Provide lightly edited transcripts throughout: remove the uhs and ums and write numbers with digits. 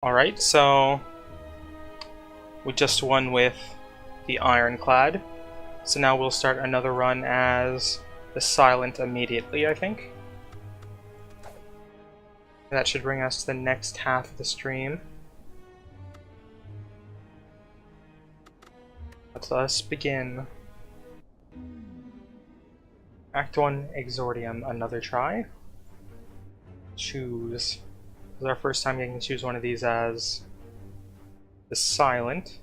Alright, so we just won with the Ironclad. So now we'll start another run as the Silent immediately, I think. That should bring us to the next half of the stream. Let us begin. Act 1, Exordium, another try. Choose. This is our first time getting to choose one of these as the Silent.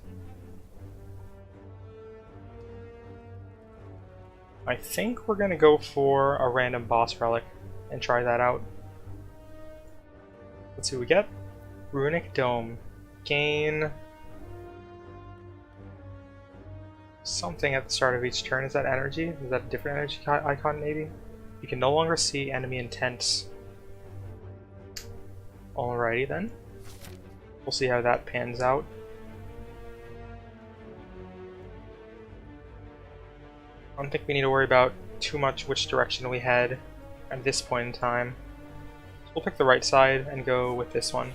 I think we're gonna go for a random boss relic and try that out. Let's see what we get. Runic Dome. Gain something at the start of each turn. Is that energy? Is that a different energy icon maybe? You can no longer see enemy intents. Alrighty then. We'll see how that pans out. I don't think we need to worry about too much which direction we head at this point in time. So we'll pick the right side and go with this one.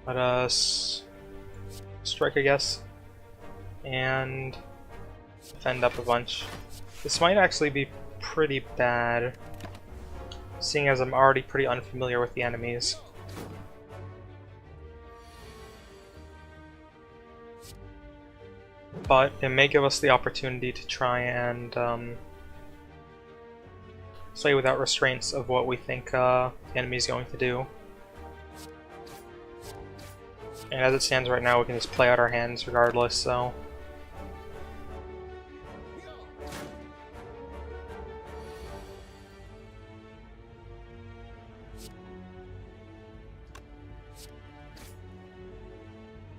Let us strike, I guess, and defend up a bunch. This might actually be pretty bad, seeing as I'm already pretty unfamiliar with the enemies. But it may give us the opportunity to try and play without restraints of what we think the enemy is going to do. And as it stands right now, we can just play out our hands regardless, so...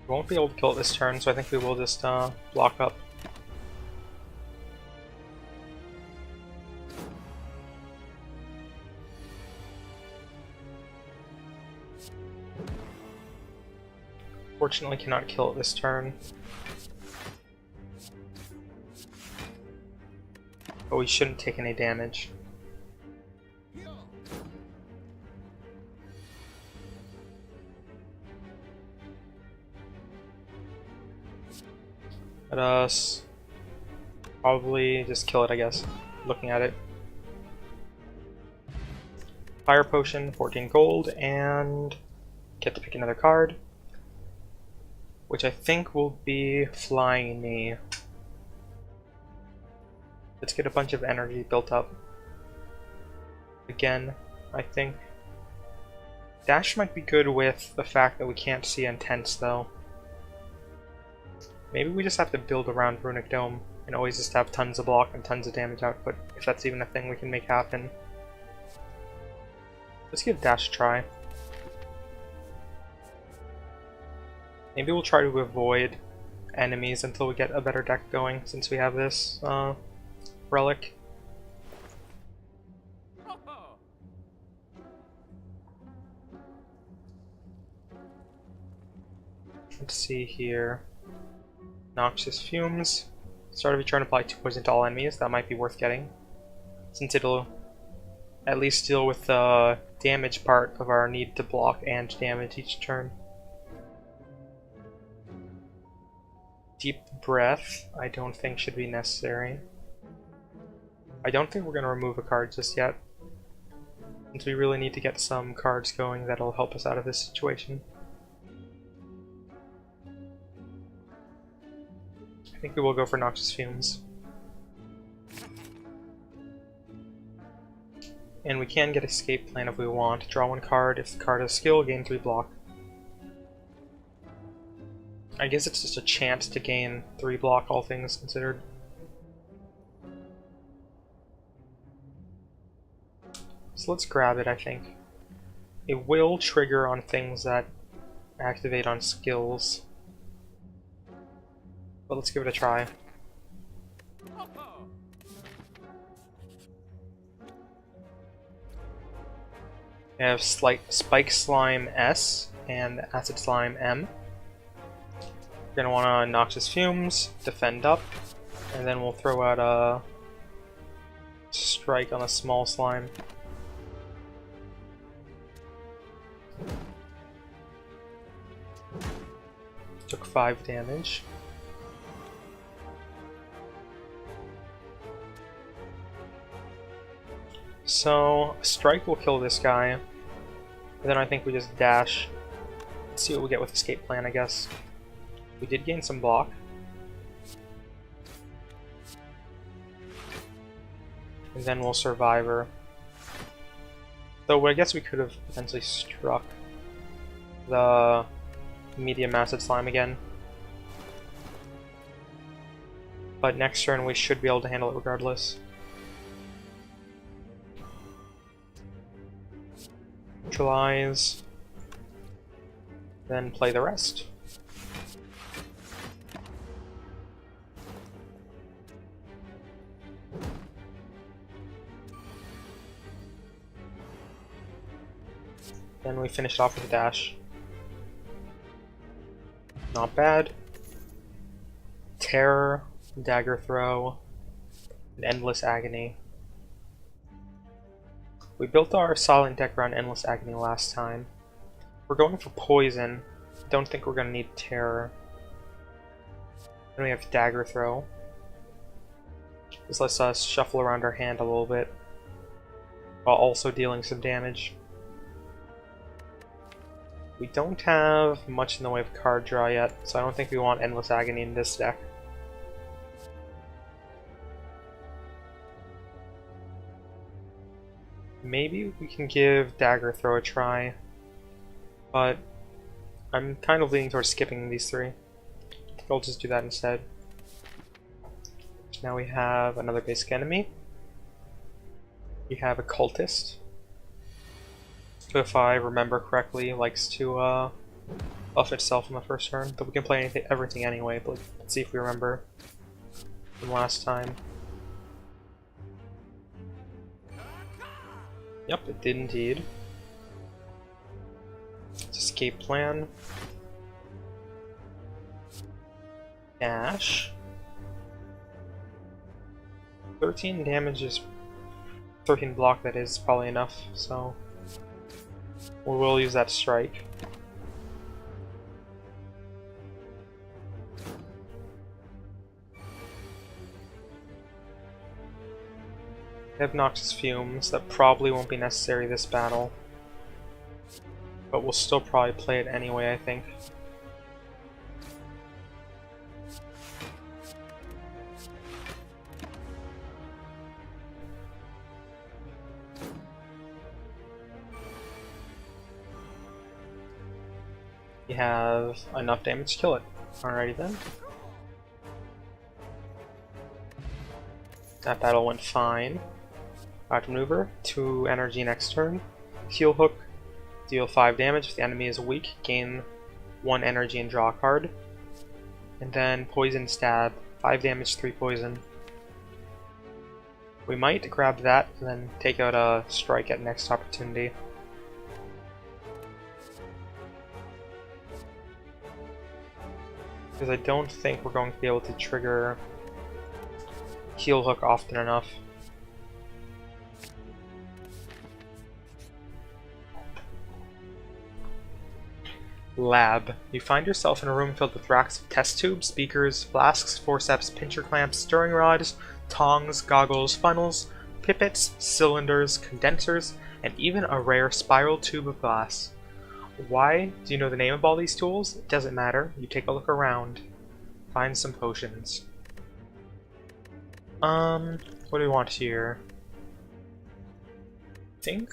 We won't be able to kill it this turn, so I think we will just block up. Fortunately, cannot kill it this turn. But we shouldn't take any damage. Let us probably just kill it, I guess, looking at it. Fire Potion, 14 gold, and get to pick another card, which I think will be Flying Knee. Let's get a bunch of energy built up. Again, I think Dash might be good with the fact that we can't see intents, though. Maybe we just have to build around Runic Dome and always just have tons of block and tons of damage output, if that's even a thing we can make happen. Let's give Dash a try. Maybe we'll try to avoid enemies until we get a better deck going, since we have this relic. Let's see here. Noxious Fumes. Start of each turn, apply 2 poison to all enemies. That might be worth getting, since it'll at least deal with the damage part of our need to block and damage each turn. Deep Breath, I don't think should be necessary. I don't think we're going to remove a card just yet, since we really need to get some cards going that'll help us out of this situation. I think we will go for Noxious Fumes. And we can get Escape Plan if we want. Draw 1 card. If the card has skill, gain 3 block. I guess it's just a chance to gain 3 block, all things considered. So let's grab it, I think. It will trigger on things that activate on skills. But let's give it a try. We have Spike Slime S and Acid Slime M. We're going to want to Noxious Fumes, defend up, and then we'll throw out a strike on a small slime. Took 5 damage. So, a strike will kill this guy. And then I think we just dash. Let's see what we get with escape plan, I guess. We did gain some block. And then we'll Survivor. Though I guess we could have potentially struck the medium acid slime again. But next turn we should be able to handle it regardless. Neutralize. Then play the rest. Then we finish it off with a dash. Not bad. Terror, Dagger Throw, and Endless Agony. We built our silent deck around Endless Agony last time. We're going for Poison. Don't think we're going to need Terror. Then we have Dagger Throw. This lets us shuffle around our hand a little bit, while also dealing some damage. We don't have much in the way of card draw yet, so I don't think we want Endless Agony in this deck. Maybe we can give Dagger Throw a try, but I'm kind of leaning towards skipping these 3. I think I'll just do that instead. Now we have another basic enemy. We have a Cultist, who, if I remember correctly, likes to buff itself on the first turn, but we can play everything anyway, but let's see if we remember from last time. Yep, it did indeed. Escape plan. Dash. 13 damage is 13 block, that is probably enough, so we will use that strike. I have Noxious Fumes, that probably won't be necessary this battle, but we'll still probably play it anyway, I think. We have enough damage to kill it. Alrighty then. That battle went fine. Maneuver, 2 energy next turn. Heal Hook, deal 5 damage. If the enemy is weak, gain 1 energy and draw a card. And then Poison Stab, 5 damage, 3 poison. We might grab that and then take out a strike at next opportunity. Because I don't think we're going to be able to trigger Heal Hook often enough. Lab. You find yourself in a room filled with racks of test tubes, beakers, flasks, forceps, pincher clamps, stirring rods, tongs, goggles, funnels, pipettes, cylinders, condensers, and even a rare spiral tube of glass. Why? Do you know the name of all these tools? It doesn't matter. You take a look around. Find some potions. What do we want here? I think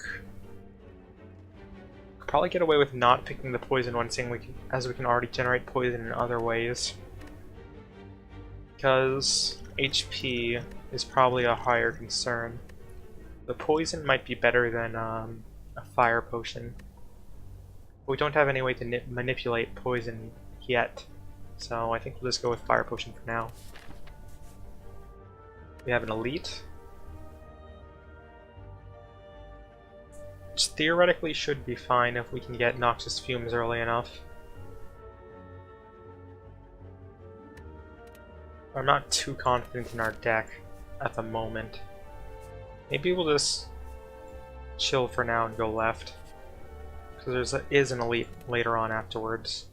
could probably get away with not picking the poison one, seeing as we can already generate poison in other ways. Because HP is probably a higher concern. The poison might be better than a fire potion. We don't have any way to manipulate poison yet, so I think we'll just go with fire potion for now. We have an elite, which theoretically should be fine if we can get Noxious Fumes early enough. I'm not too confident in our deck at the moment. Maybe we'll just chill for now and go left. Because there is an elite later on afterwards.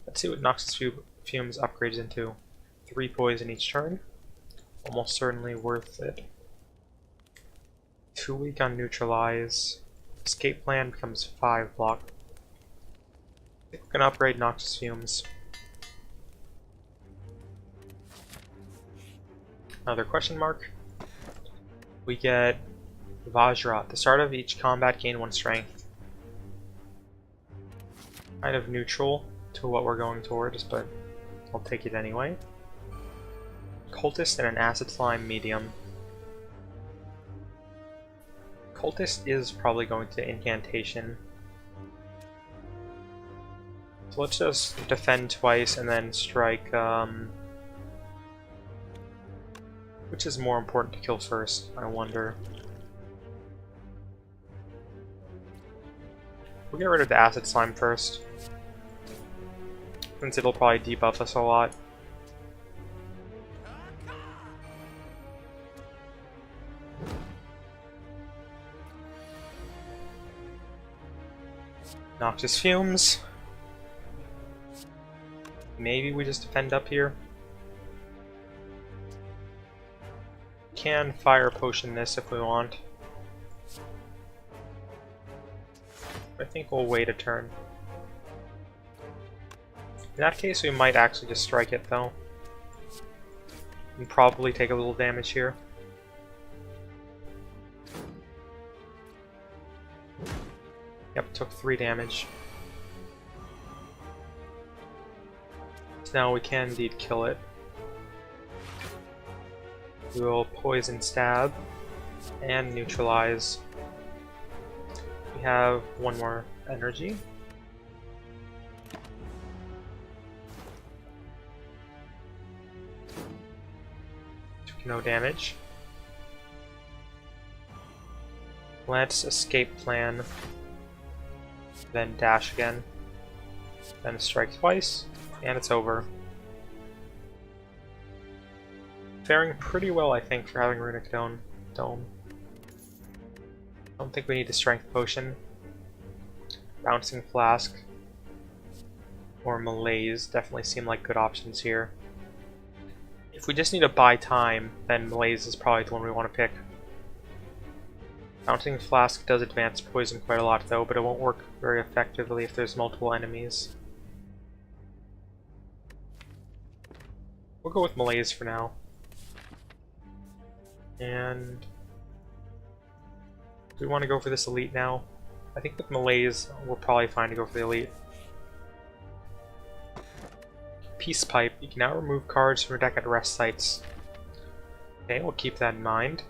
Let's see what Noxus Fumes upgrades into. 3 poison each turn. Almost certainly worth it. 2 weak on Neutralize. Escape Plan becomes 5 block. I think we're gonna upgrade Noxus Fumes. Another question mark. We get Vajra. At the start of each combat, gain 1 strength. Kind of neutral to what we're going towards, but I'll take it anyway. Cultist and an Acid Slime medium. Cultist is probably going to Incantation. So let's just defend twice and then strike, which is more important to kill first, I wonder. We'll get rid of the Acid Slime first, since it'll probably debuff us a lot. Noxus Fumes. Maybe we just defend up here. Can Fire Potion this if we want. I think we'll wait a turn. In that case, we might actually just strike it though. And probably take a little damage here. Yep, took 3 damage. So now we can indeed kill it. We will Poison Stab and Neutralize. We have 1 more energy. Took no damage. Let's Escape Plan. Then dash again. Then strike twice, and it's over. Faring pretty well, I think, for having Runic Dome. I don't think we need a Strength Potion. Bouncing Flask or Malaise definitely seem like good options here. If we just need to buy time, then Malaise is probably the one we want to pick. Bouncing Flask does advance poison quite a lot though, but it won't work very effectively if there's multiple enemies. We'll go with Malaise for now. And do we want to go for this elite now? I think with Malaise, we're probably fine to go for the elite. Peace Pipe. You can now remove cards from your deck at rest sites. Okay, we'll keep that in mind.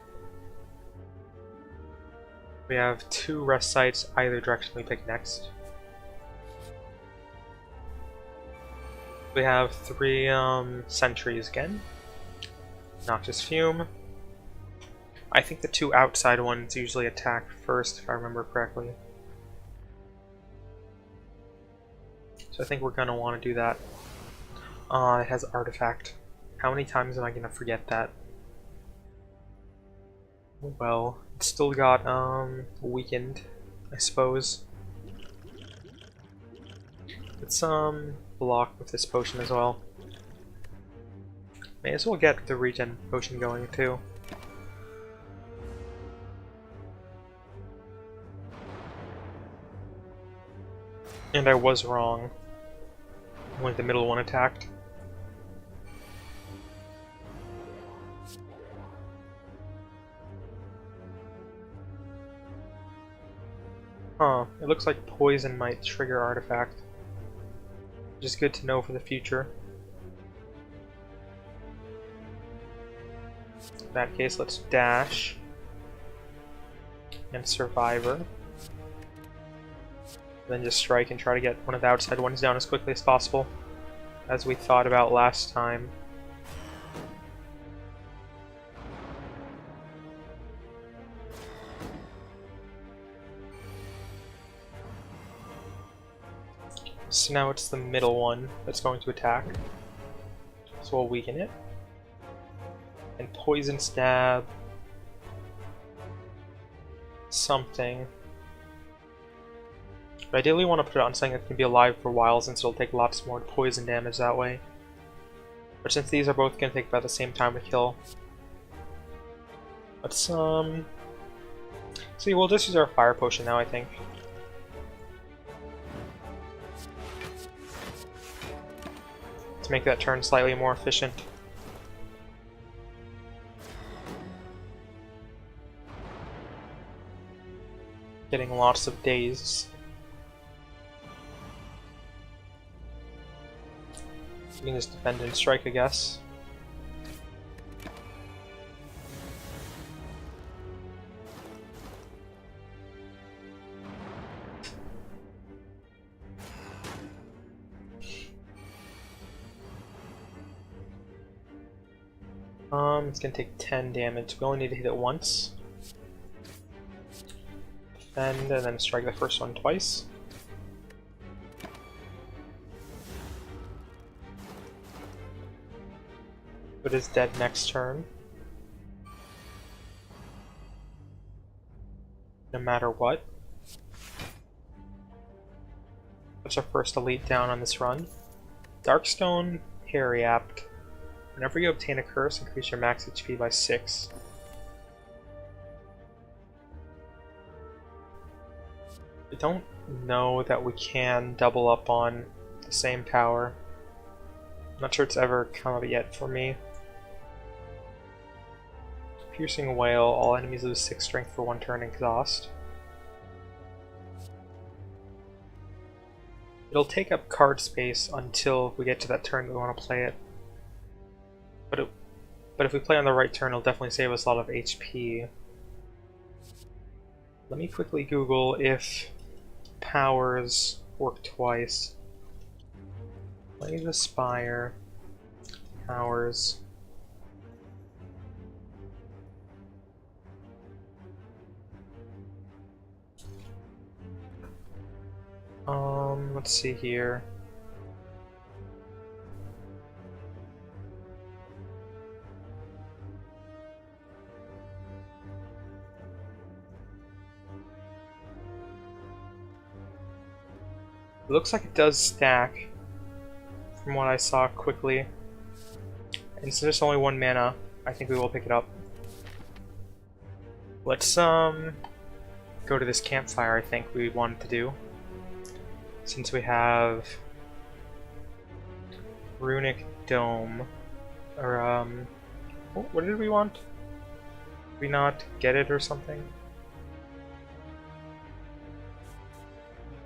We have 2 rest sites, either direction we pick next. We have 3 sentries again. Noxious Fume. I think the 2 outside ones usually attack first, if I remember correctly. So I think we're going to want to do that. It has Artifact. How many times am I going to forget that? Well, it's still got weakened, I suppose. Let's block with this potion as well. May as well get the regen potion going too. And I was wrong. Only the middle one attacked. Huh, it looks like poison might trigger artifact. Which is good to know for the future. In that case, let's dash. And Survivor. Then just strike and try to get one of the outside ones down as quickly as possible. As we thought about last time. So now it's the middle one that's going to attack. So we'll weaken it. And Poison Stab. something. But ideally want to put it on something that can be alive for a while, since it'll take lots more poison damage that way. But since these are both going to take about the same time to kill, let's see, we'll just use our fire potion now, I think. To make that turn slightly more efficient. Getting lots of days. We can just defend and strike, I guess. It's gonna take 10 damage. We only need to hit it once. Defend and then strike the first one twice. It is dead next turn. No matter what. That's our first elite down on this run. Darkstone Harry Apt. Whenever you obtain a curse, increase your max HP by 6. I don't know that we can double up on the same power. I'm not sure it's ever come up yet for me. Piercing Whale, all enemies lose 6 strength for 1 turn and exhaust. It'll take up card space until we get to that turn that we want to play it. But if we play on the right turn, it'll definitely save us a lot of HP. Let me quickly Google if powers work twice. Play the Spire. Powers. Let's see here. It looks like it does stack, from what I saw quickly. And since there's only 1 mana, I think we will pick it up. Let's go to this campfire I think we wanted to do. Since we have Runic Dome, or what did we want? Did we not get it or something?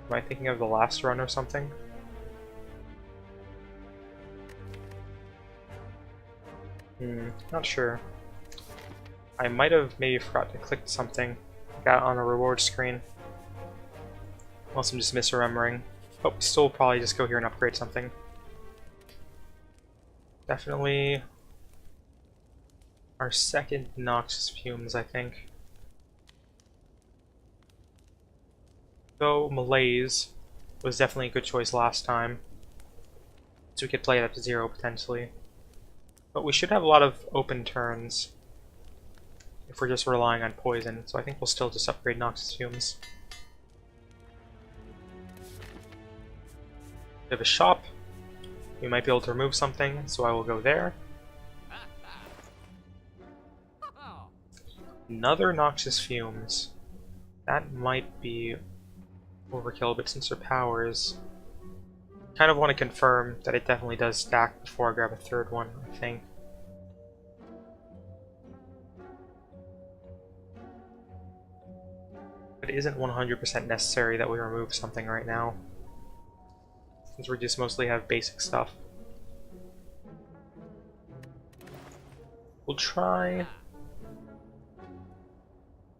Am I thinking of the last run or something? Not sure. I might have maybe forgot to click something. Got on a reward screen. Unless I'm just misremembering. But we still probably just go here and upgrade something. Definitely our second Noxious Fumes, I think. Though Malaise was definitely a good choice last time. So we could play it up to 0 potentially. But we should have a lot of open turns if we're just relying on poison, so I think we'll still just upgrade Noxious Fumes. We have a shop. We might be able to remove something, so I will go there. Another Noxious Fumes. That might be overkill, but since their powers, kind of want to confirm that it definitely does stack before I grab a third one, I think. But it isn't 100% necessary that we remove something right now, since we just mostly have basic stuff. We'll try.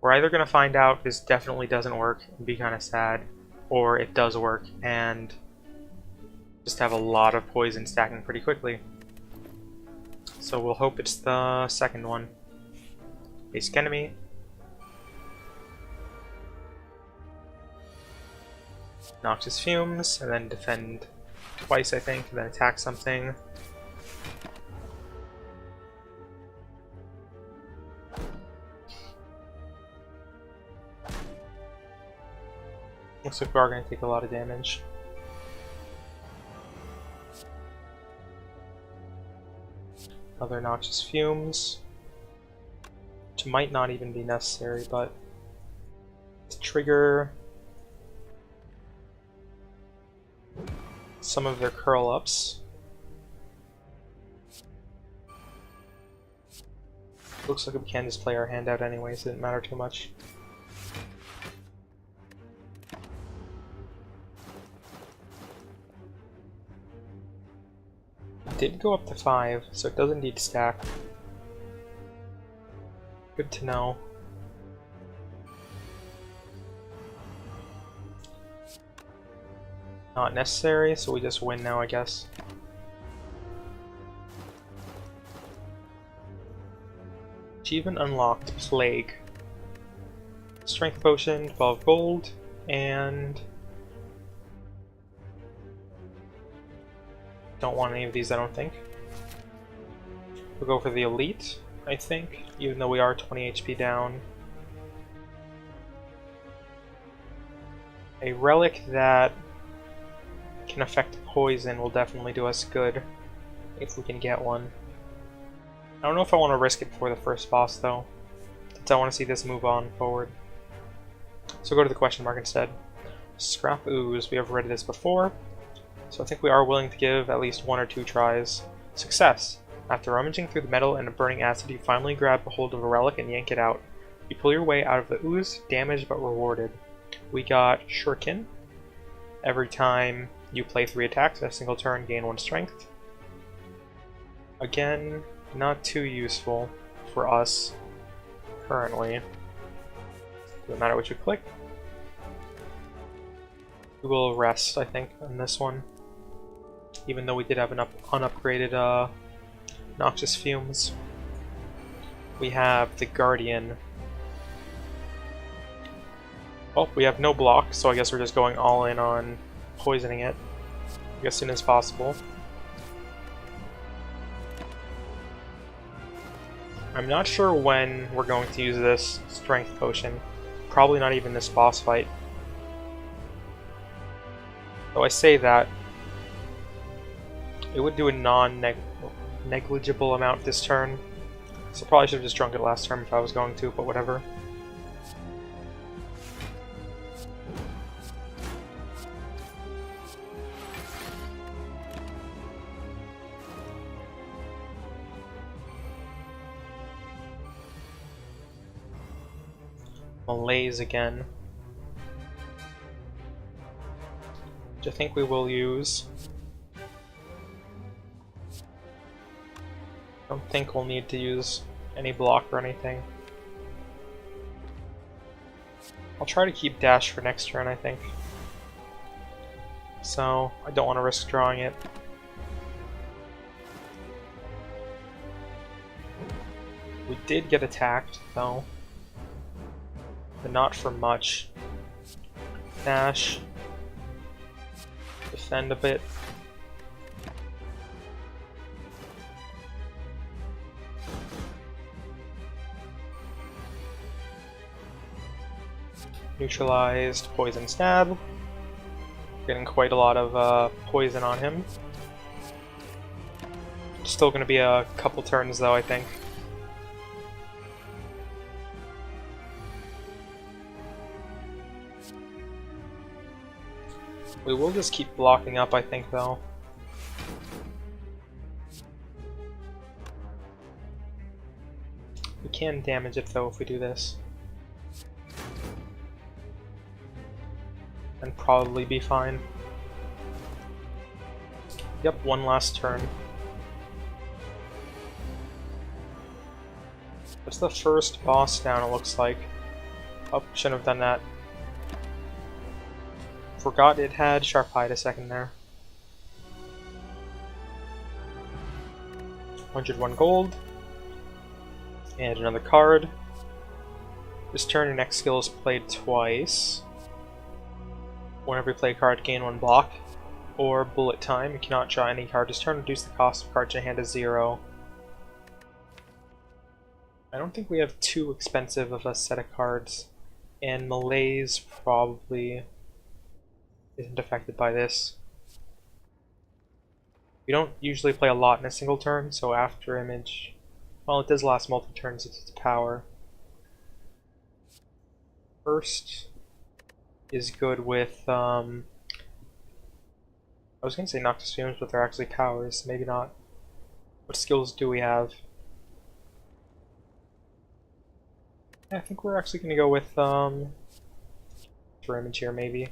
We're either going to find out this definitely doesn't work and be kind of sad, or it does work and just have a lot of poison stacking pretty quickly. So we'll hope it's the second one. Basic enemy. Noxious Fumes, and then defend twice, I think, and then attack something. Looks like we are going to take a lot of damage. Other noxious fumes, which might not even be necessary, but to trigger some of their curl-ups. Looks like we can just play our hand out anyways, it didn't matter too much. It did go up to 5, so it does indeed stack. Good to know. Not necessary, so we just win now, I guess. Achievement unlocked, Plague. Strength potion, 12 gold, and don't want any of these, I don't think. We'll go for the elite, I think, even though we are 20 HP down. A relic that can affect poison will definitely do us good if we can get one. I don't know if I want to risk it before the first boss though, since I want to see this move on forward. So go to the question mark instead. Scrap ooze, we have read this before, so I think we are willing to give at least 1 or 2 tries. Success! After rummaging through the metal and a burning acid, you finally grab a hold of a relic and yank it out. You pull your way out of the ooze, damaged but rewarded. We got Shuriken. Every time you play 3 attacks in a single turn, gain 1 strength. Again, not too useful for us currently. Doesn't matter what you click. We will rest, I think, on this one. Even though we did have an unupgraded noxious fumes. We have the Guardian. Well, we have no block, so I guess we're just going all in on poisoning it as soon as possible. I'm not sure when we're going to use this strength potion. Probably not even this boss fight. Though I say that, it would do a non-negligible amount this turn. So probably should have just drunk it last turn if I was going to, but whatever. Malaise again, which I think we will use. I don't think we'll need to use any block or anything. I'll try to keep dash for next turn, I think. So I don't want to risk drawing it. We did get attacked though. But not for much. Dash. Defend a bit. Neutralized, poison stab. Getting quite a lot of poison on him. Still gonna be a couple turns though, I think. We will just keep blocking up, I think, though. We can damage it, though, if we do this. And probably be fine. Yep, one last turn. That's the first boss down, it looks like. Oh, shouldn't have done that. Forgot it had Sharp Hide a second there. 101 gold. And another card. This turn, your next skill is played twice. Whenever you play a card, gain 1 block. Or bullet time, you cannot draw any card this turn, reduce the cost of cards in your hand to 0. I don't think we have too expensive of a set of cards. And Malaise probably isn't affected by this. We don't usually play a lot in a single turn, so after image, well, it does last multiple turns. It's its power. First is good with I was gonna say Noctis Fumes, but they're actually powers. Maybe not. What skills do we have? Yeah, I think we're actually gonna go with for image here, maybe.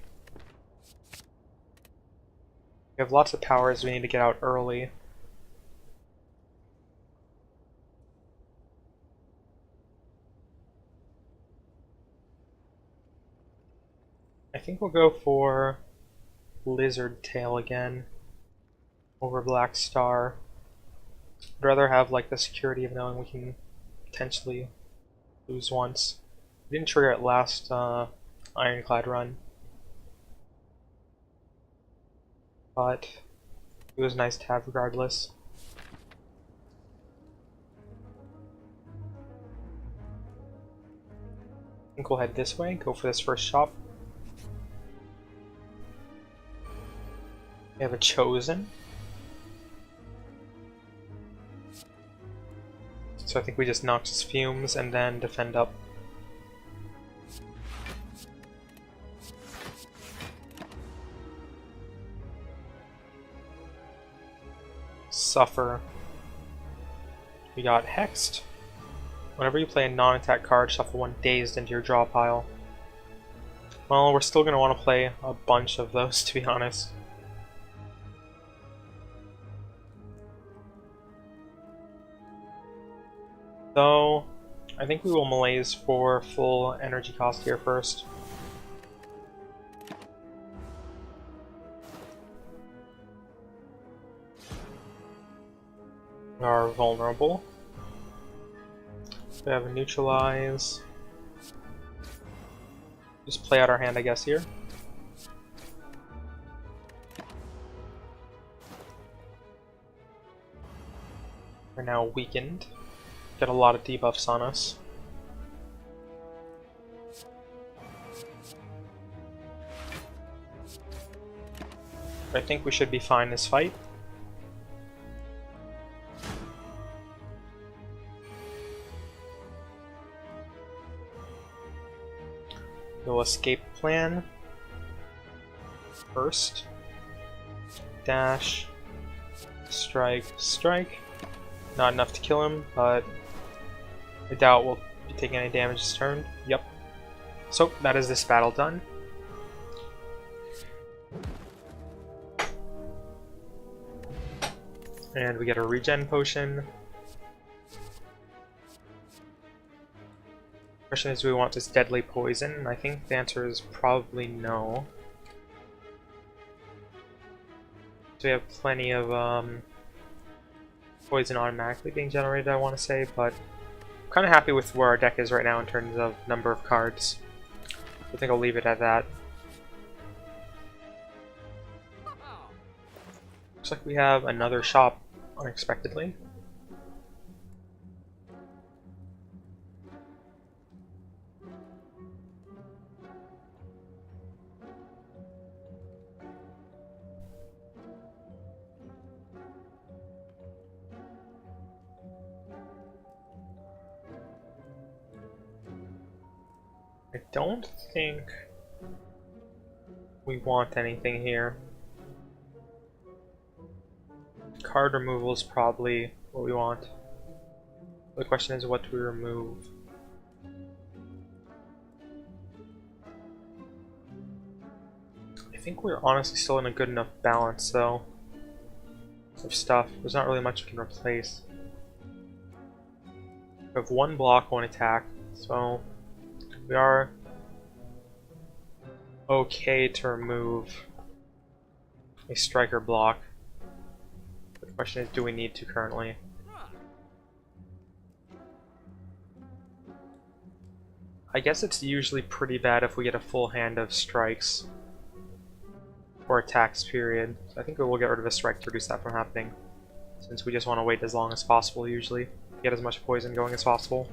We have lots of powers we need to get out early. I think we'll go for Lizard Tail again over Black Star. I'd rather have like the security of knowing we can potentially lose once. We didn't trigger it last Ironclad run, but it was nice to have regardless. I think we'll head this way, go for this first shop. We have a Chosen. So I think we just Noctis Fumes and then defend up. Suffer. We got Hexed. Whenever you play a non-attack card, shuffle one Dazed into your draw pile. Well, we're still going to want to play a bunch of those, to be honest. So, I think we will malaise for full energy cost here first. We are vulnerable. We have a neutralize. Just play out our hand, I guess, here. We're now weakened. Get a lot of debuffs on us. I think we should be fine this fight. We'll escape plan. First. Dash. Strike. Strike. Not enough to kill him, but I doubt we'll be taking any damage this turn. Yep. So, that is this battle done. And we get a regen potion. Question is, do we want this deadly poison? And I think the answer is probably no. So we have plenty of poison automatically being generated, I want to say, but I'm kind of happy with where our deck is right now in terms of number of cards. I think I'll leave it at that. Looks like we have another shop unexpectedly. I don't think we want anything here. Card removal is probably what we want. The question is, what do we remove? I think we're honestly still in a good enough balance, though, of stuff. There's not really much we can replace. We have one block, one attack, so we are okay to remove a striker block. The question is, do we need to currently? I guess it's usually pretty bad if we get a full hand of strikes or attacks, period. So I think we'll get rid of a strike to reduce that from happening, since we just want to wait as long as possible usually. Get as much poison going as possible.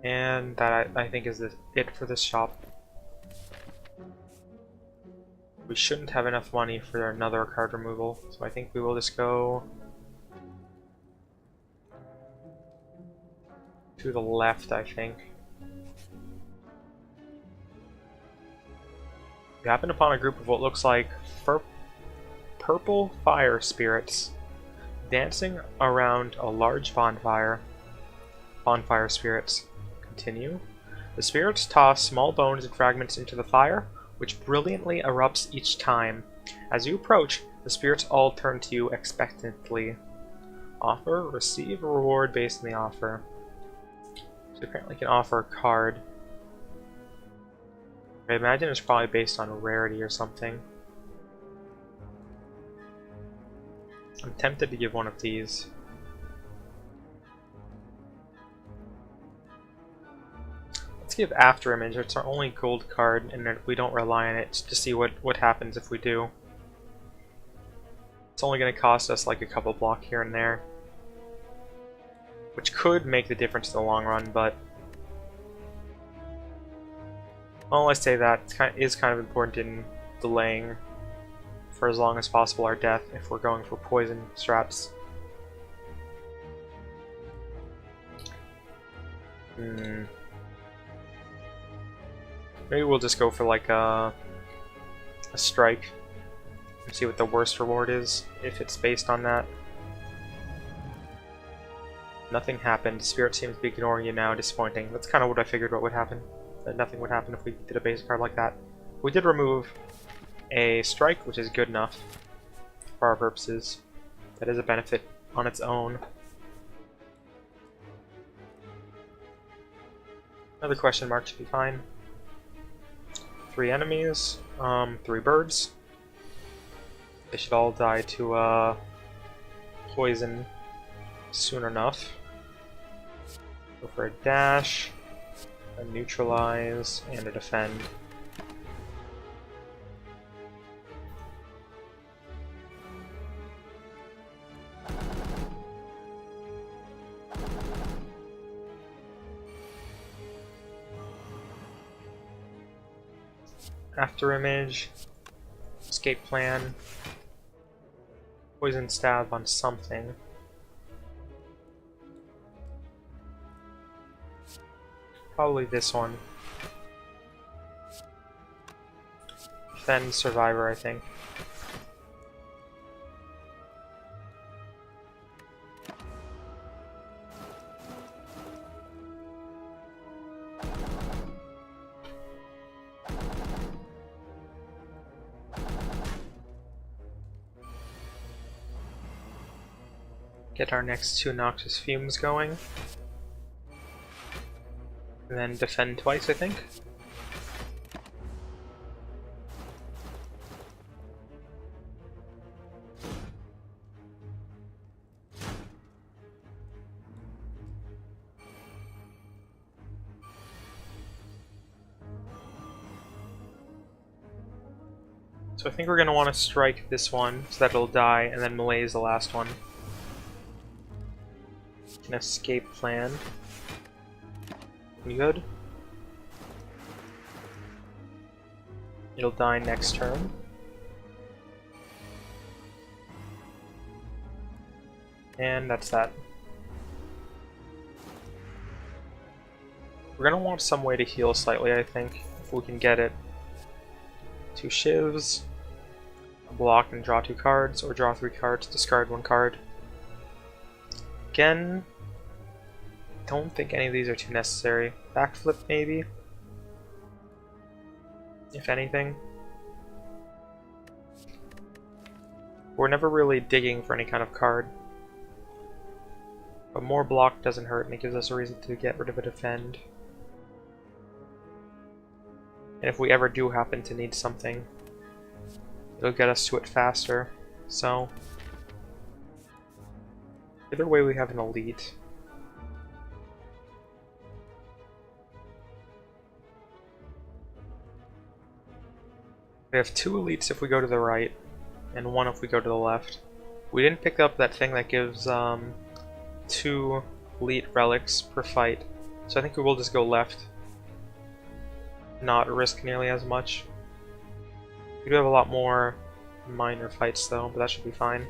And that, I think, is it for this shop. We shouldn't have enough money for another card removal, so I think we will just go to the left, I think. We happen upon a group of what looks like purple fire spirits dancing around a large bonfire. Bonfire spirits. Continue. The spirits toss small bones and fragments into the fire, which brilliantly erupts each time. As you approach, the spirits all turn to you expectantly. Offer, receive a reward based on the offer. So apparently you can offer a card. I imagine it's probably based on rarity or something. I'm tempted to give one of these. Let's give After Image. It's our only gold card, and we don't rely on it to see what happens if we do. It's only going to cost us like a couple block here and there, which could make the difference in the long run, but well, I say that is kind of important in delaying for as long as possible our death if we're going for poison straps. Maybe we'll just go for like a strike and see what the worst reward is, if it's based on that. Nothing happened. Spirit seems to be ignoring you now. Disappointing. That's kind of what I figured what would happen. That nothing would happen if we did a basic card like that. We did remove a strike, which is good enough for our purposes. That is a benefit on its own. Another question mark should be fine. 3 enemies, 3 birds. They should all die to poison soon enough. Go for a dash, a neutralize, and a defend. After Image, escape plan, poison stab on something. Probably this one. Defend Survivor, I think. Get our next 2 Noxious Fumes going. And then defend twice, I think. So I think we're going to want to strike this one so that it'll die, and then melee is the last one. An escape plan. Good. It'll die next turn. And that's that. We're gonna want some way to heal slightly, I think, if we can get it. 2 shivs, block and draw 2 cards, or draw 3 cards, discard 1 card. Again, don't think any of these are too necessary. Backflip, maybe? If anything. We're never really digging for any kind of card. But more block doesn't hurt, and it gives us a reason to get rid of a defend. And if we ever do happen to need something, it'll get us to it faster. So, either way we have an elite. We have 2 elites if we go to the right, and 1 if we go to the left. We didn't pick up that thing that gives 2 elite relics per fight, so I think we will just go left. Not risk nearly as much. We do have a lot more minor fights though, but that should be fine.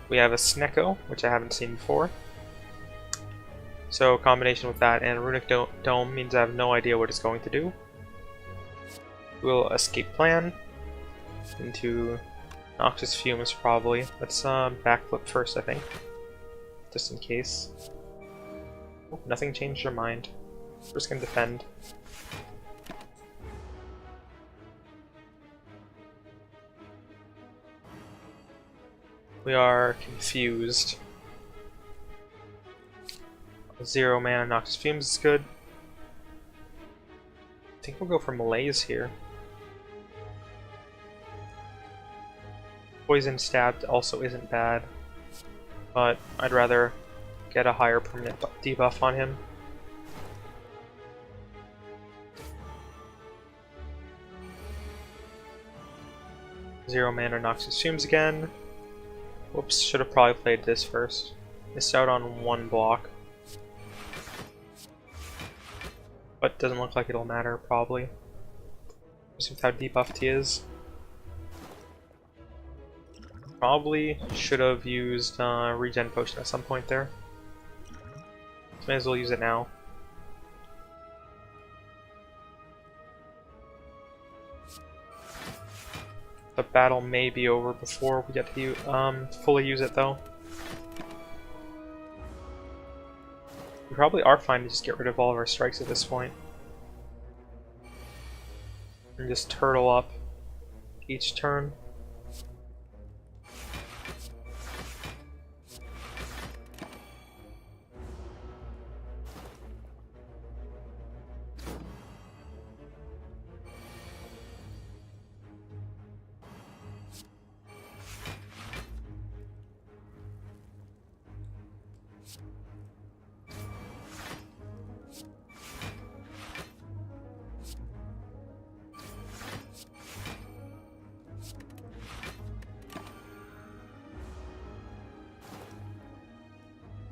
We have a Snecko, which I haven't seen before. So a combination with that and Runic Dome means I have no idea what it's going to do. We'll escape plan into Noxious Fumes probably. Let's backflip first, I think. Just in case. Oh, nothing changed your mind. We're just gonna defend. We are confused. 0 mana Noxious Fumes is good. I think we'll go for Malaise here. Poison Stabbed also isn't bad, but I'd rather get a higher permanent debuff on him. Zero mana Noxious Fumes again. Whoops, should have probably played this first. Missed out on one block. But doesn't look like it'll matter, probably. Just with how debuffed he is. Probably should have used regen potion at some point there. So may as well use it now. The battle may be over before we get to fully use it though. We probably are fine to just get rid of all of our strikes at this point. And just turtle up each turn.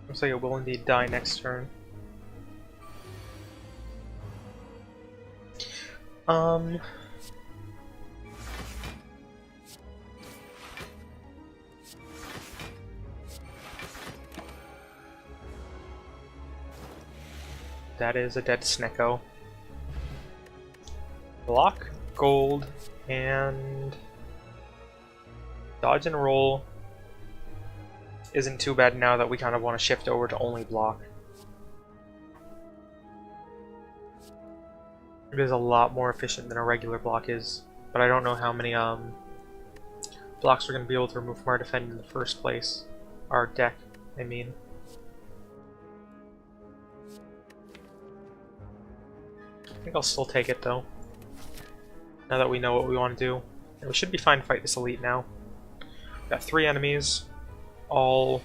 Looks like it will indeed die next turn. That is a dead Snecko. Block, gold, and dodge and roll isn't too bad now that we kind of want to shift over to only block. It is a lot more efficient than a regular block is, but I don't know how many blocks we're going to be able to remove from our defend in the first place. Our deck, I mean. I think I'll still take it though, now that we know what we want to do. And we should be fine to fight this elite now. We've got 3 enemies, all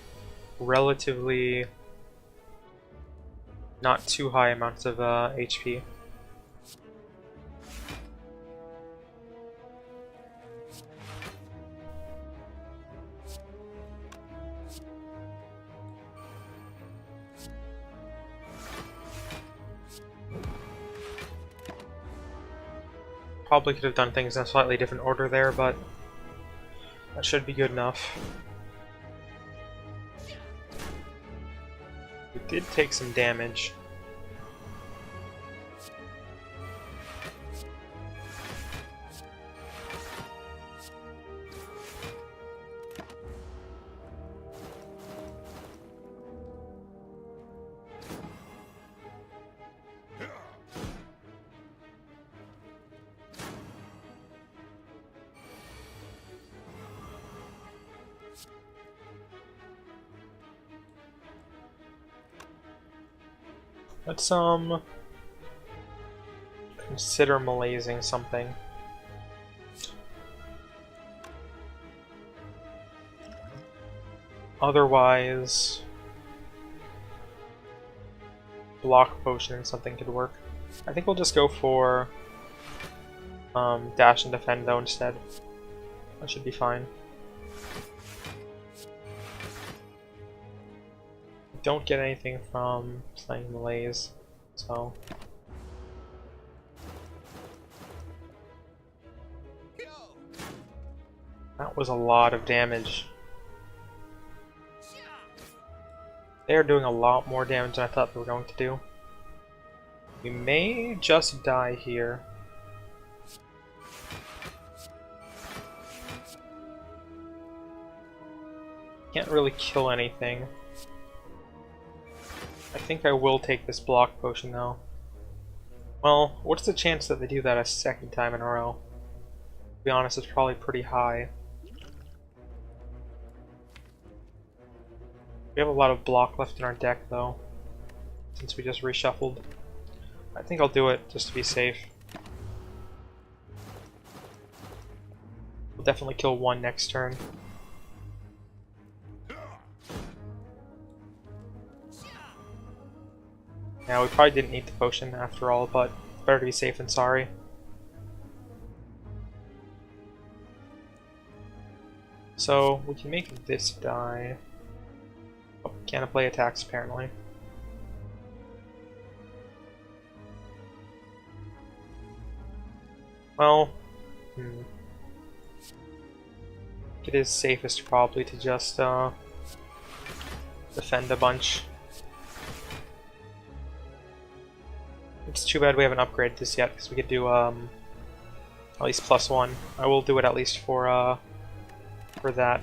relatively not too high amounts of HP. Probably could have done things in a slightly different order there, but that should be good enough. We did take some damage. Let's consider malaising something. Otherwise, block potion and something could work. I think we'll just go for dash and defend though instead. That should be fine. Don't get anything from playing malaise, so That was a lot of damage. They are doing a lot more damage than I thought they were going to do. We may just die here. Can't really kill anything. I think I will take this block potion though. Well, what's the chance that they do that a second time in a row? To be honest, it's probably pretty high. We have a lot of block left in our deck though, since we just reshuffled. I think I'll do it just to be safe. We'll definitely kill one next turn. Yeah, we probably didn't need the potion after all, but better to be safe than sorry. So, we can make this die. Oh, can't apply attacks apparently. Well, it is safest probably to just defend a bunch. It's too bad we haven't upgraded this yet, because we could do at least +1. I will do it at least for that.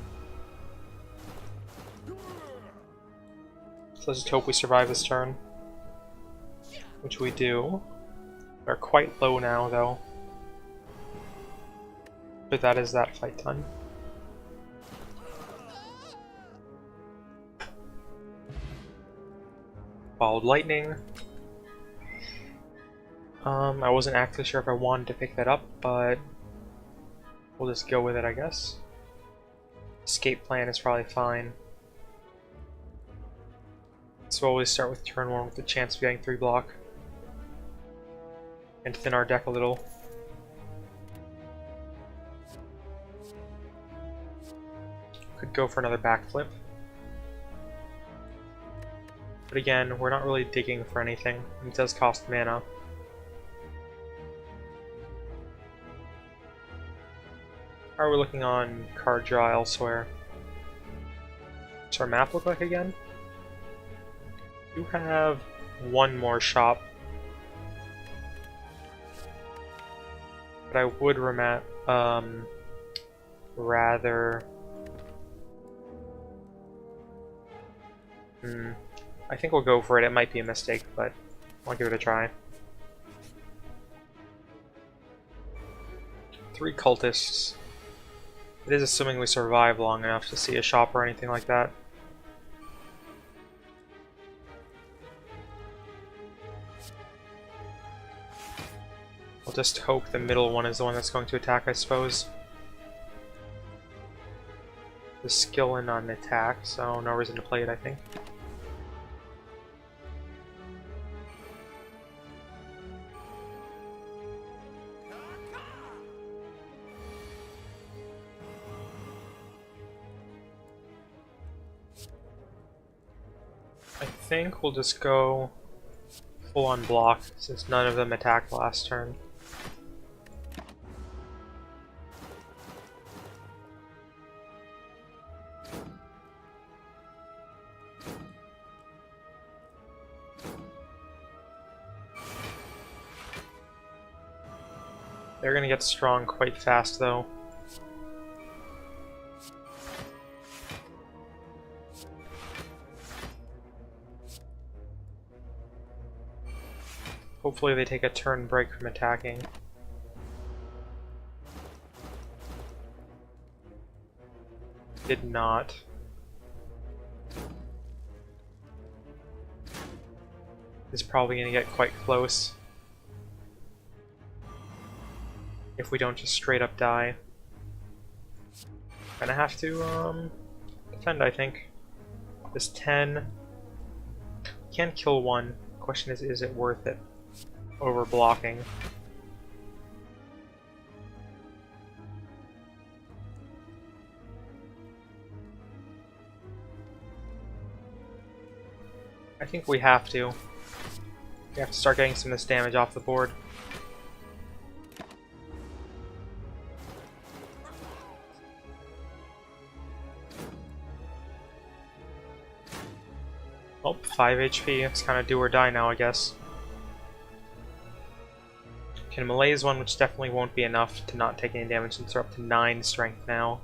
So let's just hope we survive this turn, which we do. We're quite low now, though. But that is that fight done. Followed lightning. I wasn't actually sure if I wanted to pick that up, but we'll just go with it, I guess. Escape plan is probably fine. So we'll always start with turn 1 with the chance of getting 3 block. And thin our deck a little. Could go for another backflip. But again, we're not really digging for anything. It does cost mana. How are we looking on card draw elsewhere? What's our map look like again? You have one more shop. But I would rather... I think we'll go for it. It might be a mistake, but I'll give it a try. 3 cultists. It is assuming we survive long enough to see a shop or anything like that. We'll just hope the middle one is the one that's going to attack, I suppose. The skill in on attack, so no reason to play it, I think. I think we'll just go full on block, since none of them attacked last turn. They're gonna get strong quite fast though. Hopefully they take a turn break from attacking. Did not. It's probably gonna get quite close. If we don't just straight up die. Gonna have to defend, I think. This 10 can kill one. Question is it worth it over blocking? I think we have to. We have to start getting some of this damage off the board. 5 HP. It's kind of do or die now, I guess. Can malaise one, which definitely won't be enough to not take any damage since they're up to 9 strength now.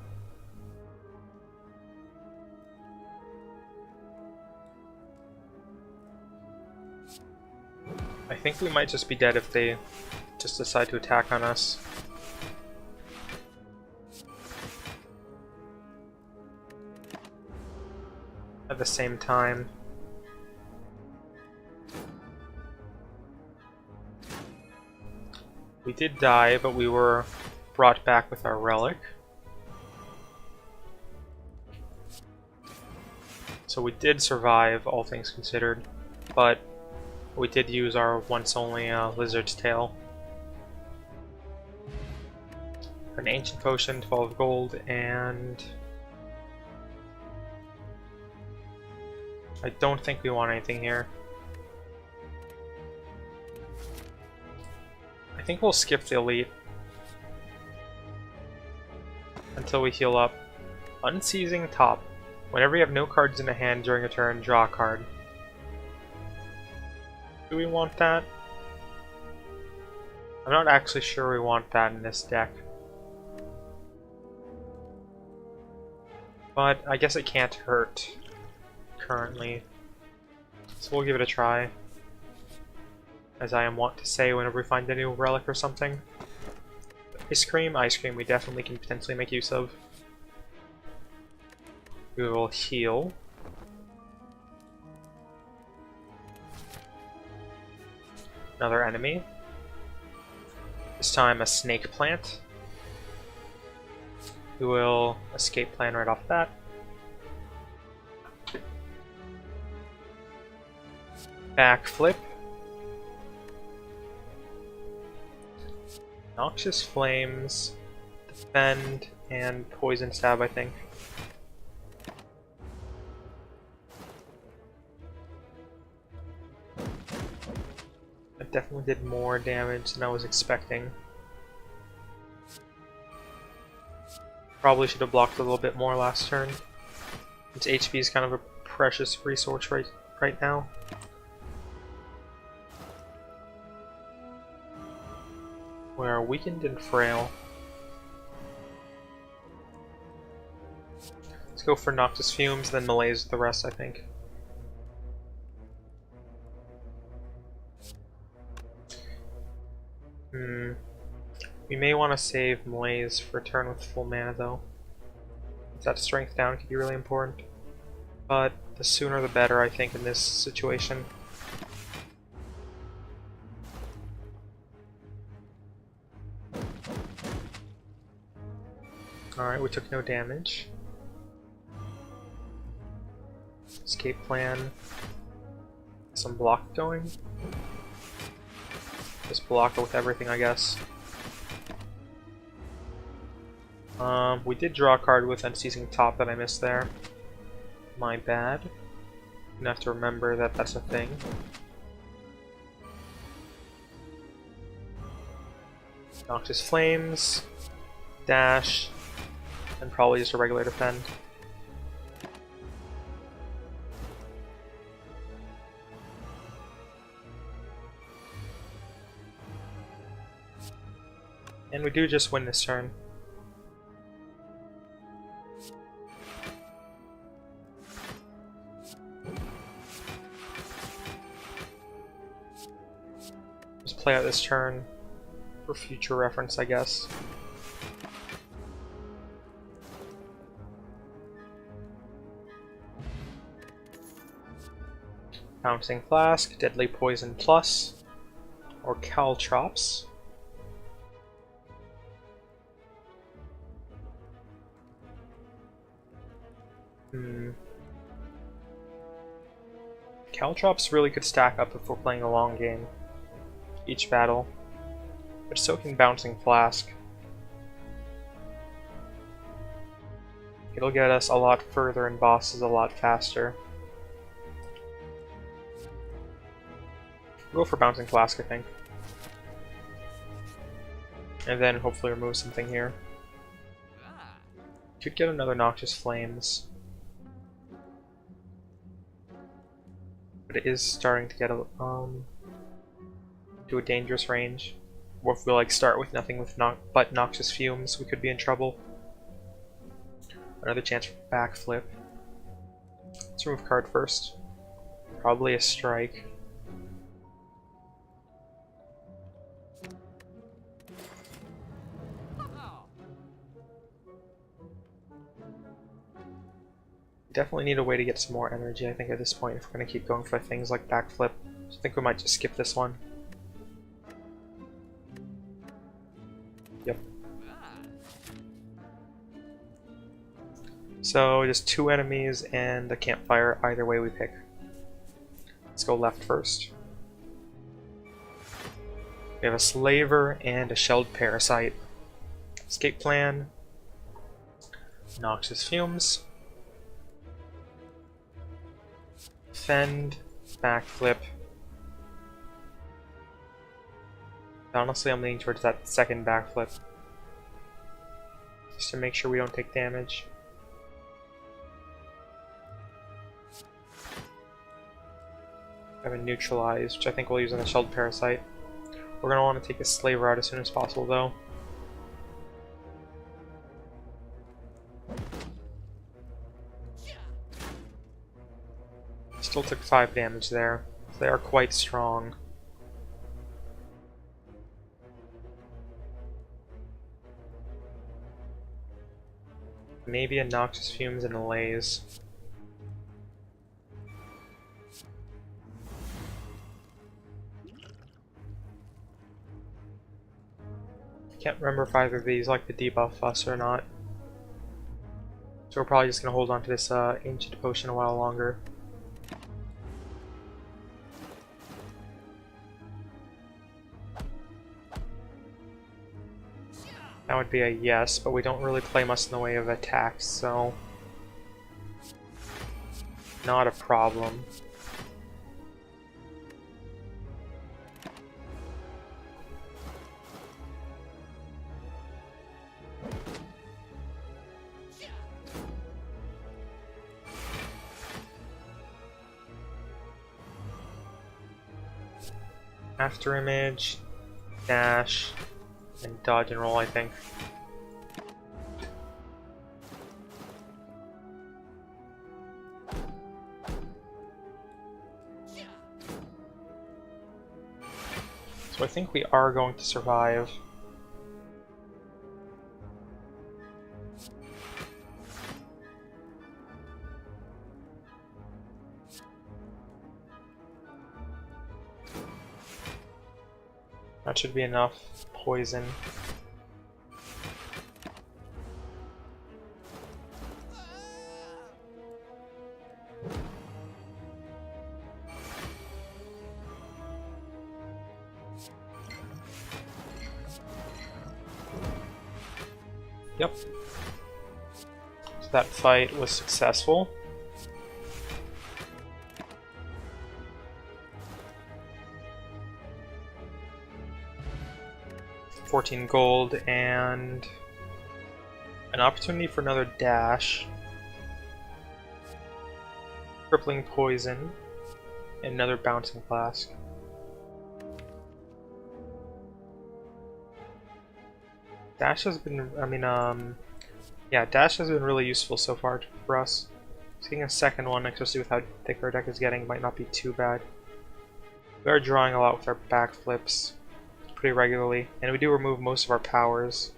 I think we might just be dead if they just decide to attack on us. At the same time. We did die, but we were brought back with our relic. So we did survive, all things considered, but we did use our once only lizard's tail. An ancient potion, 12 gold, and I don't think we want anything here. I think we'll skip the elite until we heal up. Unseizing top. Whenever you have no cards in the hand during a turn, draw a card. Do we want that? I'm not actually sure we want that in this deck. But I guess it can't hurt currently. So we'll give it a try. As I am wont to say whenever we find a new relic or something. Ice cream we definitely can potentially make use of. We will heal. Another enemy. This time a snake plant. We will escape plan right off that. Backflip. Noxious Flames, Defend, and Poison Stab, I think. That definitely did more damage than I was expecting. Probably should have blocked a little bit more last turn. Its HP is kind of a precious resource right now. We are weakened and frail. Let's go for Noctis Fumes, then malaise the rest, I think. We may want to save malaise for a turn with full mana, though. That strength down could be really important. But the sooner the better, I think, in this situation. Alright, we took no damage. Escape plan. Some block going. Just block it with everything, I guess. We did draw a card with Unseizing Top that I missed there. My bad. I'm gonna have to remember that that's a thing. Noxious Flames. Dash. And probably just a regular defend. And we do just win this turn. Just play out this turn for future reference, I guess. Bouncing Flask, Deadly Poison Plus, or Caltrops. Caltrops really could stack up if we're playing a long game, each battle, but so can Bouncing Flask. It'll get us a lot further in bosses a lot faster. We'll go for Bouncing Flask, I think. And then hopefully remove something here. Could get another Noxious Flames. but it is starting to get to a dangerous range. Or if we like start with nothing but noxious fumes, we could be in trouble. Another chance for backflip. Let's remove card first. Probably a strike. Definitely need a way to get some more energy, I think, at this point, if we're going to keep going for things like backflip. So I think we might just skip this one. Yep. So, just 2 enemies and a campfire, either way we pick. Let's go left first. We have a slaver and a shelled parasite. Escape plan. Noxious fumes. Fend, backflip. Honestly, I'm leaning towards that second backflip. Just to make sure we don't take damage. I have a neutralize, which I think we'll use on the shelled parasite. We're going to want to take a slaver out as soon as possible, though. Still took 5 damage there. They are quite strong. Maybe a noxious fumes and a laze. I can't remember if either of these like to debuff us or not. So we're probably just going to hold on to this ancient potion a while longer. That would be a yes, but we don't really play much in the way of attacks, so not a problem. After image, dash, and dodge and roll, I think. So I think we are going to survive. That should be enough poison. Yep. So that fight was successful. $14 gold and an opportunity for another dash, crippling poison, and another bouncing flask. Dash has been, yeah, dash has been really useful so far for us. Seeing a second one, especially with how thick our deck is getting, might not be too bad. We are drawing a lot with our backflips pretty regularly, and we do remove most of our powers,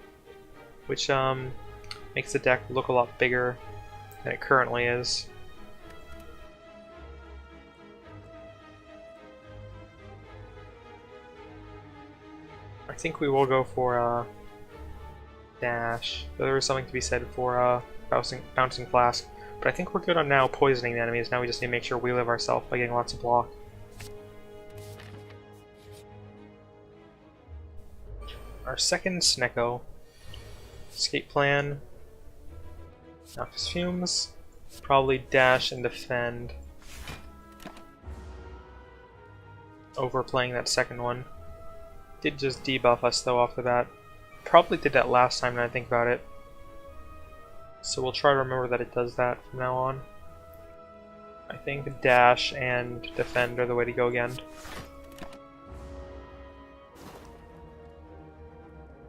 which makes the deck look a lot bigger than it currently is. I think we will go for dash. There is something to be said for bouncing flask, but I think we're good on now poisoning the enemies. Now we just need to make sure we live ourselves by getting lots of block. Our second Snecko. Escape plan. Noxious fumes. Probably dash and defend. Overplaying that second one. Did just debuff us though off the bat. Probably did that last time now I think about it. So we'll try to remember that it does that from now on. I think dash and defend are the way to go again.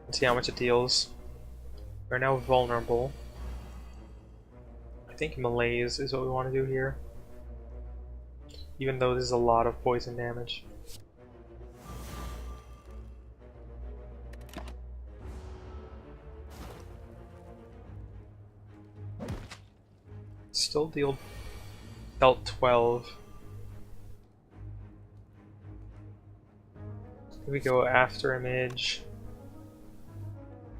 Let's see how much it deals. We're now vulnerable. I think malaise is what we want to do here. Even though this is a lot of poison damage. Still dealt 12. We go after image.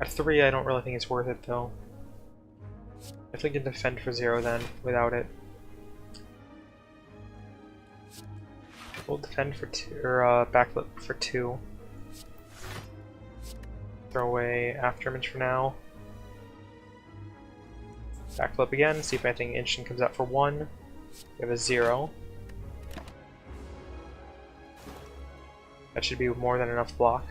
At 3 I don't really think it's worth it though. I think we can defend for 0 then, without it. We'll defend for 2, or backflip for 2. Throw away after image for now. Backflip again, see if anything interesting comes out for 1. We have a 0. That should be more than enough block.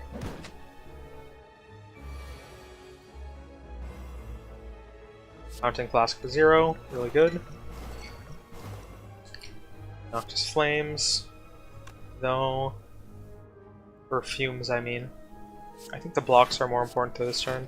Mountain Flask for 0, really good. Noctis Flames, though. Or Fumes, I mean. I think the blocks are more important to this turn.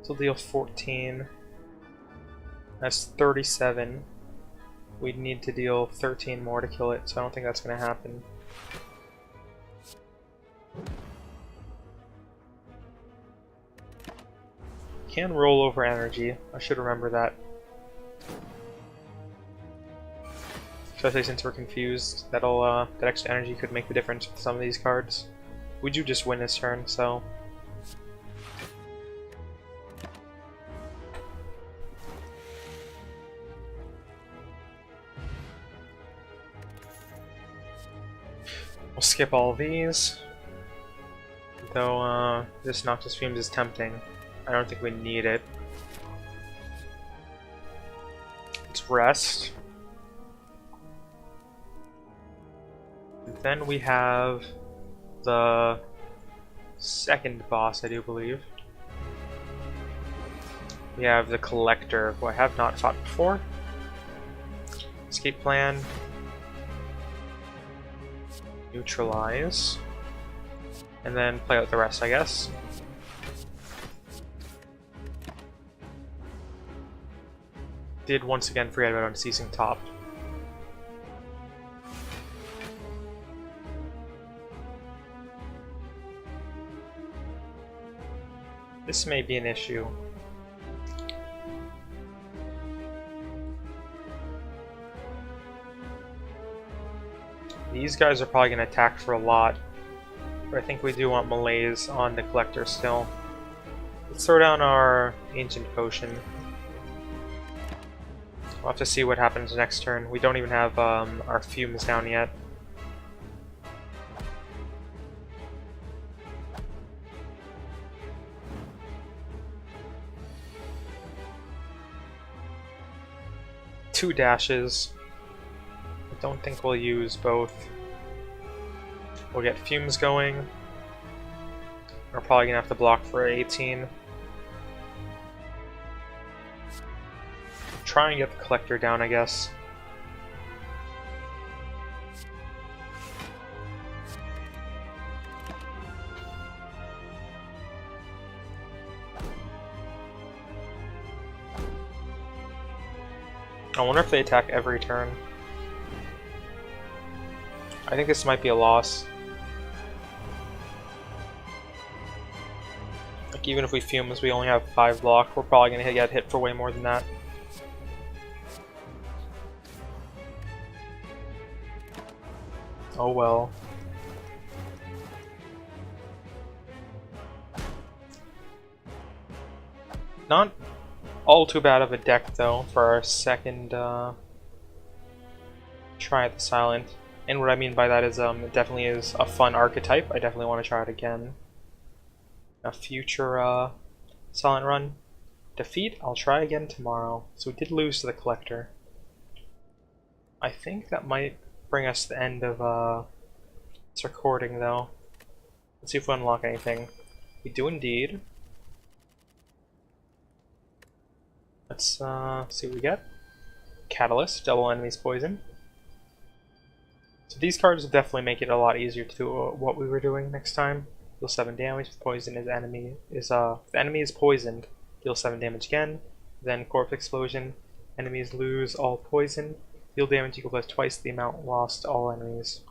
So deal 14. That's 37. We'd need to deal 13 more to kill it, so I don't think that's going to happen. Can roll over energy. I should remember that. Especially since we're confused. That extra energy could make the difference with some of these cards. We do just win this turn, so... We'll skip all of these, though this Noctis Fumes is tempting. I don't think we need it. Let's rest. And then we have the second boss, I do believe. We have the Collector, who I have not fought before. Escape plan. Neutralize, and then play out the rest, I guess. Did once again forget about Unceasing Top. This may be an issue. These guys are probably going to attack for a lot, but I think we do want malaise on the Collector still. Let's throw down our Ancient Potion. We'll have to see what happens next turn. We don't even have our Fumes down yet. Two dashes. I don't think we'll use both. We'll get Fumes going. We're probably gonna have to block for 18. Try and get the Collector down, I guess. I wonder if they attack every turn. I think this might be a loss. Like, even if we Fumes, we only have 5 block, we're probably gonna get hit for way more than that. Oh well. Not all too bad of a deck though for our second try at the Silent. And what I mean by that is it definitely is a fun archetype. I definitely want to try it again. A future Silent run. Defeat, I'll try again tomorrow. So we did lose to the Collector. I think that might bring us to the end of this recording, though. Let's see if we unlock anything. We do indeed. Let's see what we get. Catalyst, double enemies poison. So these cards will definitely make it a lot easier to do what we were doing next time. Deal 7 damage. Poison is enemy is if the enemy is poisoned, deal 7 damage again. Then corpse explosion. Enemies lose all poison. Deal damage equal to twice the amount lost to all enemies.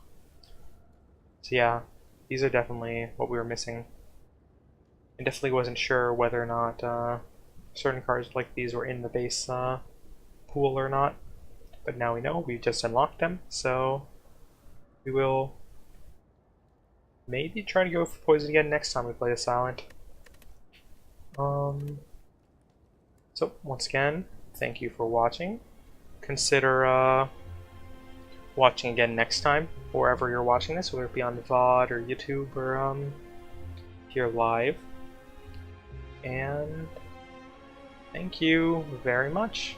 So yeah, these are definitely what we were missing. I definitely wasn't sure whether or not certain cards like these were in the base pool or not. But now we know, we just unlocked them, so we will maybe try to go for poison again next time we play the Silent. So once again, thank you for watching. Consider watching again next time, wherever you're watching this, whether it be on VOD or YouTube or here live. And thank you very much.